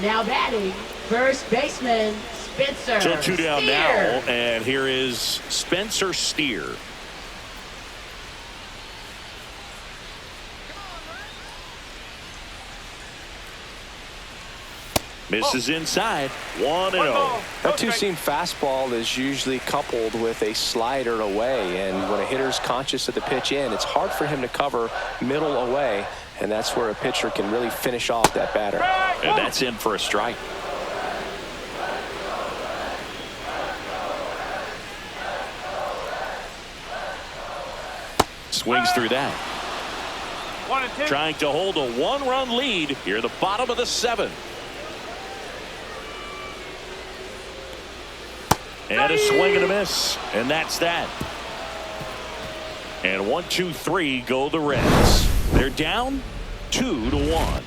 Now batting. First baseman Spencer. So 2 down Steer. now. And here is Spencer Steer. Misses inside. 1-0. That two-seam fastball is usually coupled with a slider away, and when a hitter's conscious of the pitch in, it's hard for him to cover middle away, and that's where a pitcher can really finish off that batter. And that's in for a strike. Swings through that. 1-2. Trying to hold a 1-run lead here at the bottom of the 7th. And a swing and a miss. And that's that. And 1-2-3 go the Reds. They're down 2-1.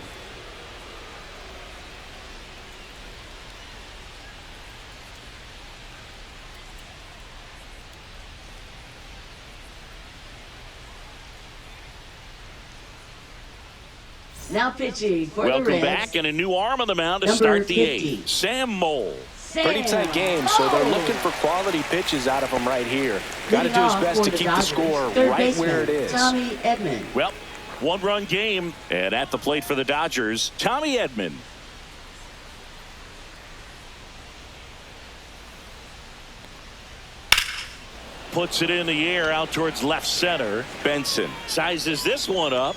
Now pitching for the Welcome Reds. back, and a new arm on the mound to Number start the 50. 8th. Sam Mole. Pretty tight game, so they're looking for quality pitches out of him right here. Got to do his best to keep the score right where it is. Tommy Edman. Well, 1-run game, and at the plate for the Dodgers, Tommy Edman. puts it in the air out towards left center. Benson sizes this one up,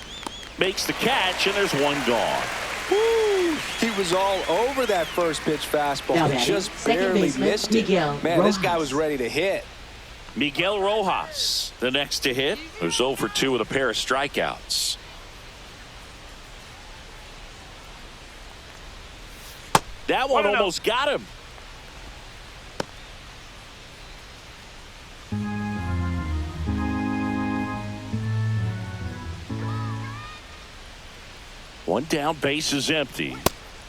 makes the catch, and there's one gone. Woo! He was all over that first pitch fastball. Now He just barely missed it. Man, this guy was ready to hit. Miguel Rojas, the next to hit, who's 0 for 2 with a pair of strikeouts. That one almost got him. One down, base is empty.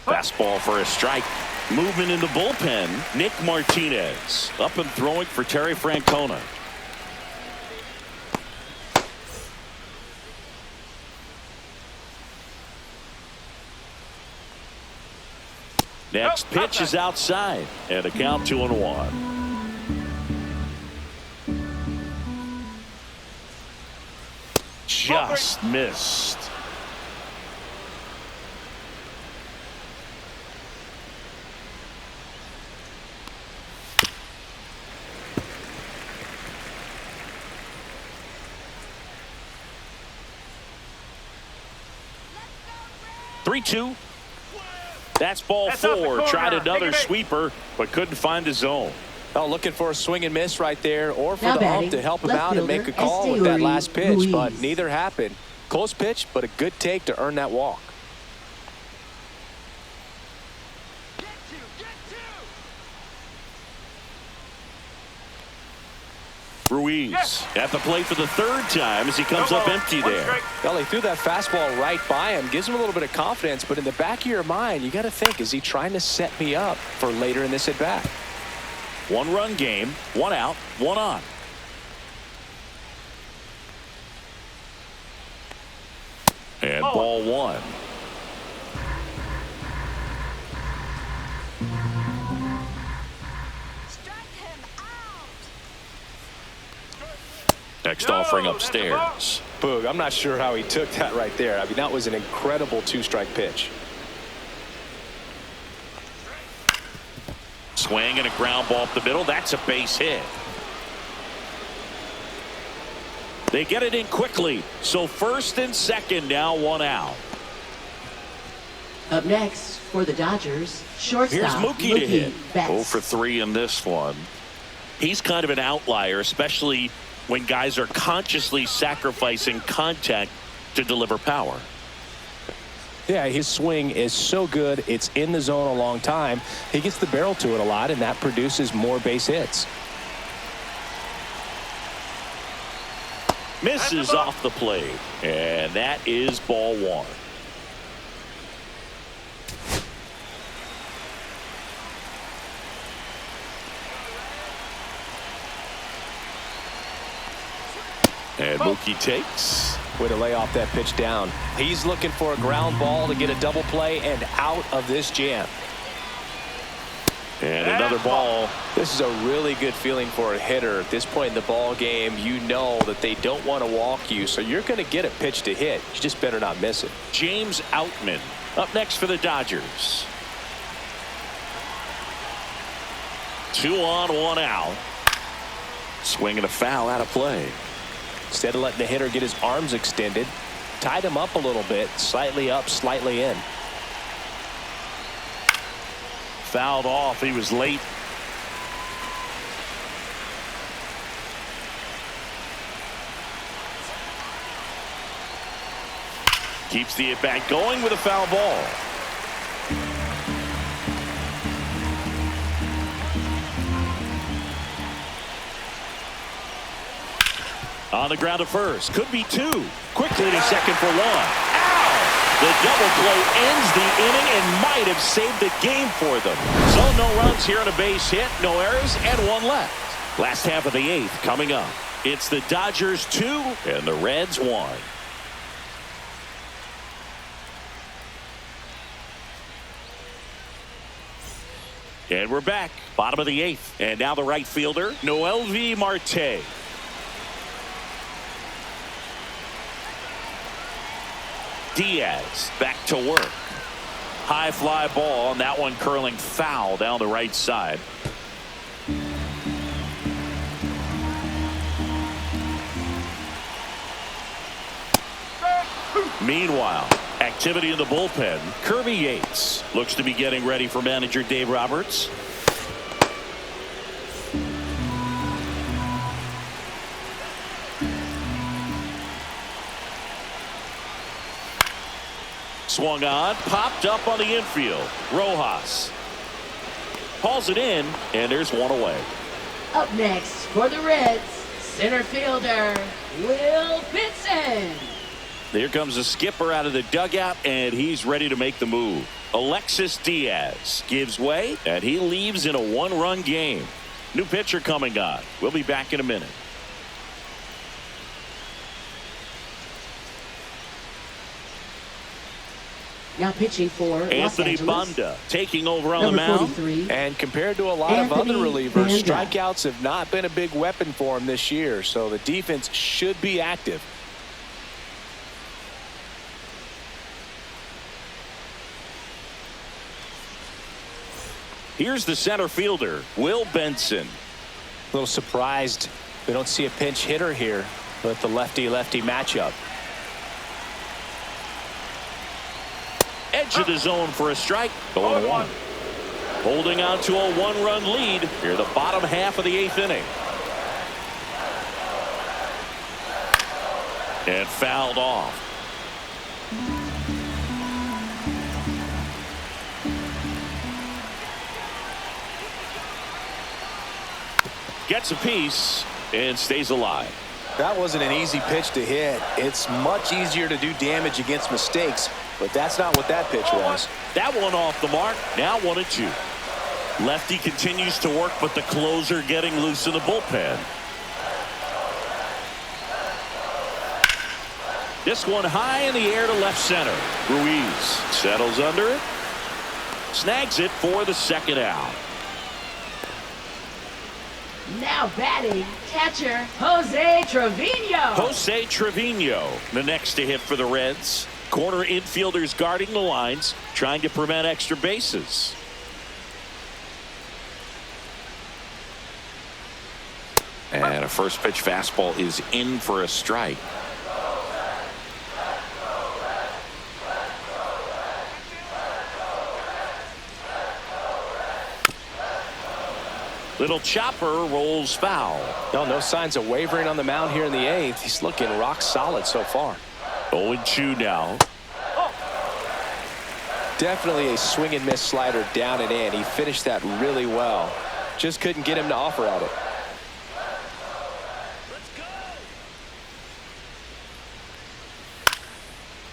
Fastball for a strike. Movement in the bullpen. Nick Martinez up and throwing for Terry Francona. Next pitch is outside, and a count 2-1. Just missed. Three-two. That's ball four. Tried another sweeper, but couldn't find his zone. Oh, looking for a swing and miss right there, or for Now the batting, ump to help him left out and make a fielder, call with that last pitch, Ruiz. but neither happened. Close pitch, but a good take to earn that walk. Ruiz at the plate for the third time as he comes up empty there. Well, he threw that fastball right by him, gives him a little bit of confidence, but in the back of your mind, you got to think, is he trying to set me up for later in this at-bat? One-run game, one out, one on. And ball one. Next offering upstairs. Boog, I'm not sure how he took that right there. I mean, that was an incredible two-strike pitch. Swing and a ground ball up the middle. That's a base hit. They get it in quickly. So first and second, now one out. Up next for the Dodgers, shortstop Here's Mookie to hit. Betts. 0 for 3 in this one. He's kind of an outlier, especially when guys are consciously sacrificing contact to deliver power. Yeah, his swing is so good. It's in the zone a long time. He gets the barrel to it a lot, and that produces more base hits. Misses off the plate, and that is ball one. And Mookie takes. Way to lay off that pitch down. He's looking for a ground ball to get a double play and out of this jam. And another ball. This is a really good feeling for a hitter. At this point in the ball game, you know that they don't want to walk you, so you're going to get a pitch to hit. You just better not miss it. James Outman up next for the Dodgers. 2 on, 1 out. Swing and a foul out of play. Instead of letting the hitter get his arms extended, tied him up a little bit, slightly up, slightly in. Fouled off. He was late. Keeps the at-bat going with a foul ball. On the ground to first. Could be 2. Quickly to second for 1. Ow! The double play ends the inning and might have saved the game for them. So no runs here on a base hit, no errors, and 1 left. Last half of the 8th coming up. It's the Dodgers 2 and the Reds 1. And we're back. Bottom of the 8th. And now the right fielder, Mlb Marte. Diaz back to work. High fly ball, and that one curling foul down the right side. Meanwhile, activity in the bullpen. Kirby Yates looks to be getting ready for manager Dave Roberts. Swung on, popped up on the infield. Rojas hauls it in, and there's one away. Up next for the Reds, center fielder Will Benson. Here comes the skipper out of the dugout, and he's ready to make the move. Alexis Diaz gives way, and he leaves in a one-run game. New pitcher coming on. We'll be back in a minute. Now pitching for Anthony Los Angeles. Banda taking over on the Number mound. 43. And compared to a lot of other Anthony relievers, Banda. strikeouts have not been a big weapon for him this year, so the defense should be active. Here's the center fielder, Will Benson. A little surprised we don't see a pinch hitter here with the lefty-lefty matchup. Edge of the zone for a strike. 0-1. Holding on to a one-run lead here the bottom half of the 8th inning. And fouled off. Gets a piece and stays alive. That wasn't an easy pitch to hit. It's much easier to do damage against mistakes, but that's not what that pitch was. That one off the mark. Now 1-2. Lefty continues to work, but the closer getting loose in the bullpen. This one high in the air to left center. Ruiz settles under it. Snags it for the second out. Now batting, catcher Jose Trevino. Jose Trevino, the next to hit for the Reds. Corner infielders guarding the lines, trying to prevent extra bases. And a first pitch fastball is in for a strike. Little chopper rolls foul. No signs of wavering on the mound here in the 8th. He's looking rock solid so far. 0-2 now. Definitely a swing and miss slider down and in. He finished that really well. Just couldn't get him to offer at it.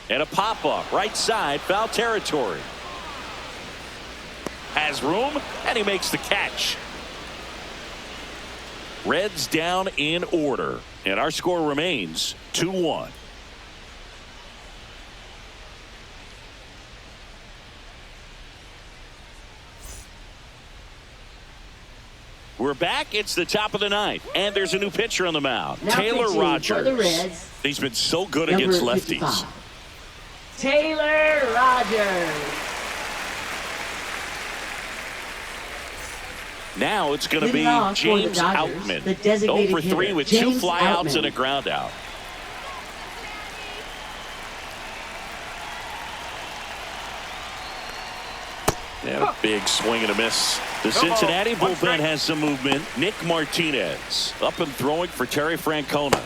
And a pop-up right side, foul territory. Has room, and he makes the catch. Reds down in order, and our score remains 2-1. We're back. It's the top of the 9th, and there's a new pitcher on the mound. Now Taylor pitching Rogers. for the Reds, He's been so good number against 55. lefties. Taylor Rogers. Now it's going to be Leading off for the James Dodgers, Outman. the designated 0 for 3 hitter, with 2 James flyouts Outman. and a ground out. And a big swing and a miss. The Cincinnati bullpen has some movement. Nick Martinez up and throwing for Terry Francona.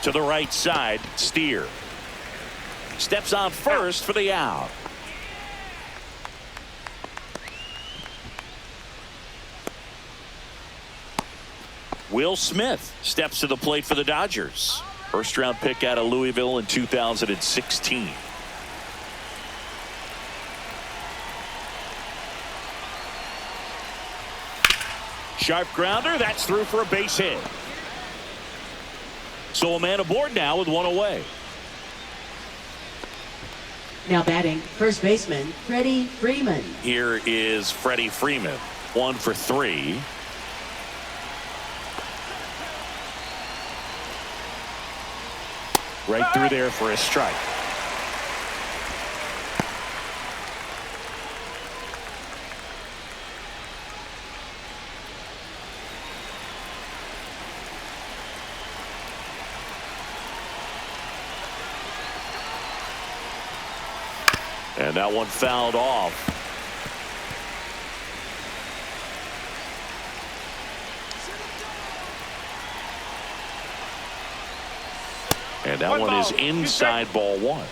To the right side, Steer steps on first for the out. Will Smith steps to the plate for the Dodgers. First round pick out of Louisville in 2016. Sharp grounder, that's through for a base hit. So a man aboard now with 1 away. Now batting, first baseman Freddie Freeman. Here is Freddie Freeman. 1 for 3. Right through there for a strike. And that one fouled off. And that one is inside ball one.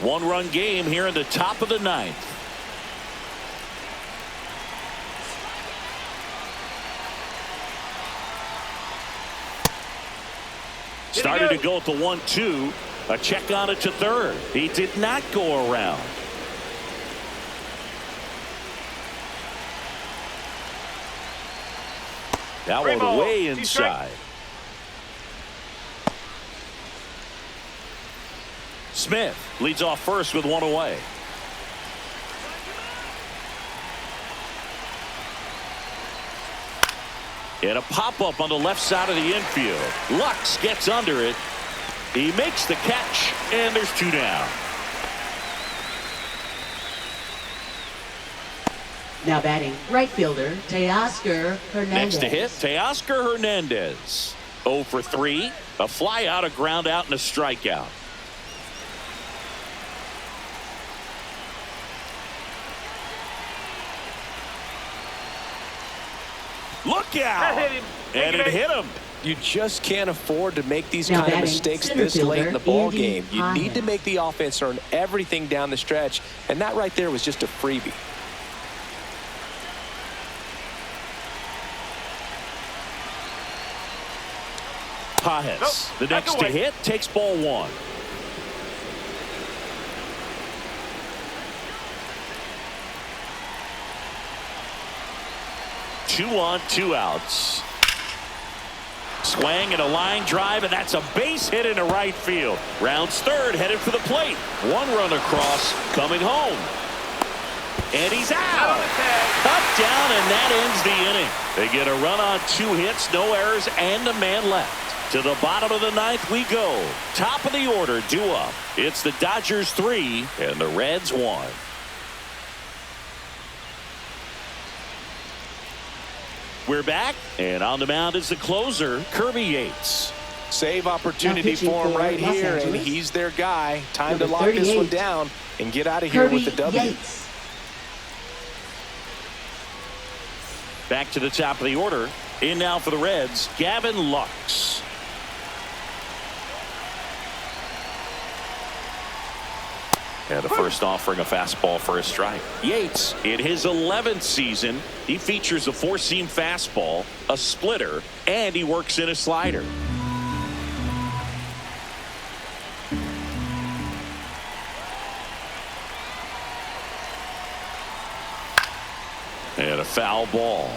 One-run game here in the top of the ninth. Started to go at the 1-2. A check on it to third. He did not go around. That one way inside. Smith leads off first with one away. And a pop-up on the left side of the infield. Lux gets under it. He makes the catch, and there's two down. Now batting, right fielder, Teoscar Hernandez. Next to hit, Teoscar Hernandez. 0 for 3. A fly out, a ground out, and a strikeout. Look out! And it hit him. You just can't afford to make these Now kind of batting, mistakes center this late in the ball fielder, game. You Andy need to make the offense earn everything down the stretch, and that right there was just a freebie. Pages, the next to hit, takes ball one. Two on, two outs. Swing and a line drive, and that's a base hit into right field. Rounds third, headed for the plate. One run across, coming home. And he's out. Up, down, and that ends the inning. They get a run on 2 hits, no errors, and a man left. To the bottom of the ninth we go. Top of the order, due up. It's the Dodgers 3 and the Reds 1. We're back, and on the mound is the closer, Kirby Yates. Save opportunity for him right here, and he's their guy. Time to lock this one down and get out of here with the W. Yates. Back to the top of the order. In now for the Reds, Gavin Lux. And the first offering a fastball for a strike. Yates, in his 11th season, he features a 4-seam fastball, a splitter, and he works in a slider. And a foul ball.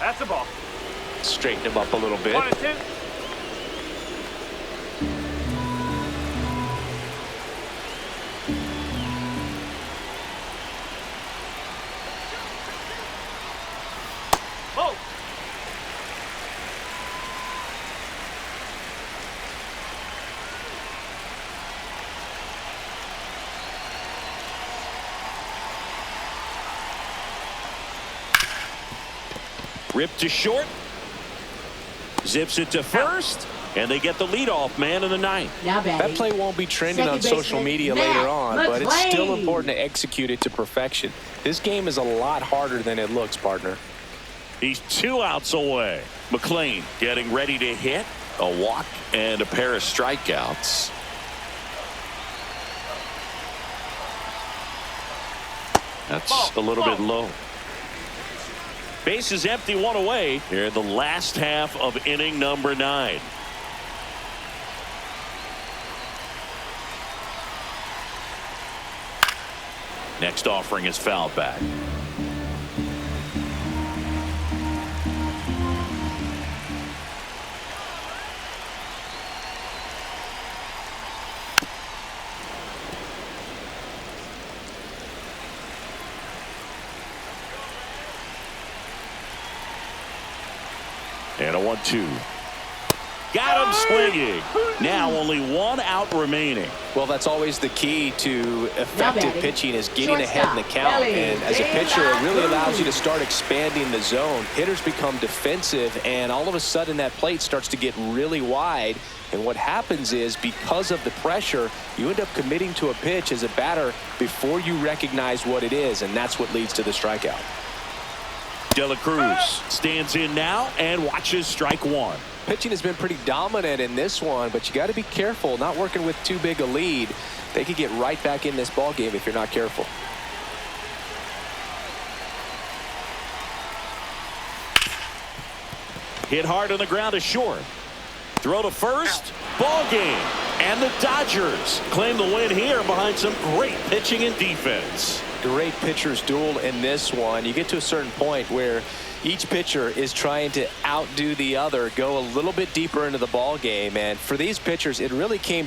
That's the ball. Straighten him up a little bit. 1 and 2. Oh. Ripped to short. Zips it to first. And they get the leadoff man in the ninth. Now batting, That play won't be trending on second social baseman, media Matt later on, but it's still McLean. important to execute it to perfection. This game is a lot harder than it looks, partner. He's 2 outs away. McLean getting ready to hit. A walk and a pair of strikeouts. That's a little bit low. Base is empty, 1 away here in the last half of inning number 9. Next offering is fouled back. And a 1-2. Got him swinging. Now only one out remaining. Well, that's always the key to effective pitching, is getting ahead in the count. And as a pitcher, it really allows you to start expanding the zone. Hitters become defensive, and all of a sudden that plate starts to get really wide. And what happens is, because of the pressure, you end up committing to a pitch as a batter before you recognize what it is, and that's what leads to the strikeout. De La Cruz stands in now and watches strike one. Pitching has been pretty dominant in this one, but you got to be careful not working with too big a lead. They could get right back in this ball game if you're not careful. Hit hard on the ground to short. Throw to first. Ball game. And the Dodgers claim the win here behind some great pitching and defense. Great pitchers duel in this one. You get to a certain point where each pitcher is trying to outdo the other, go a little bit deeper into the ball game, and for these pitchers it really came